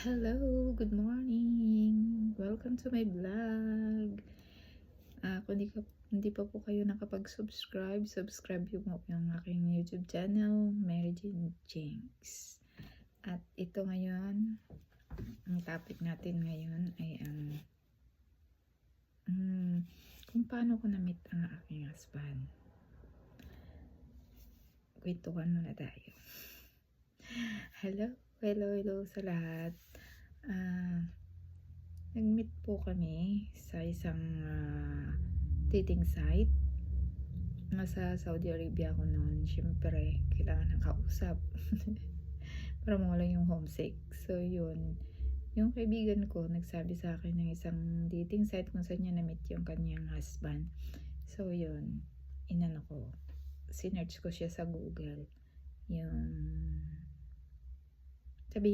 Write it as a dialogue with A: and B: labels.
A: Hello, good morning. Welcome to my vlog. Kung hindi pa po kayo nakapag-subscribe, subscribe mo yung aking YouTube channel, Mary Jane Jinx. At ito ngayon, ang topic natin ngayon ay ang kung paano ko na-meet ang aking husband. Kwentuhan muna tayo. Hello sa lahat. Nag-meet po kami sa isang dating site. Nasa Saudi Arabia ako noon. Siyempre, kailangan ng kausap. Para mawala yung homesick. So, yun. Yung kaibigan ko, nagsabi sa akin ng isang dating site kung saan niya na-meet yung kanyang husband. So, yun. Inano ko. Sinearch ko siya sa Google. Yung sabihin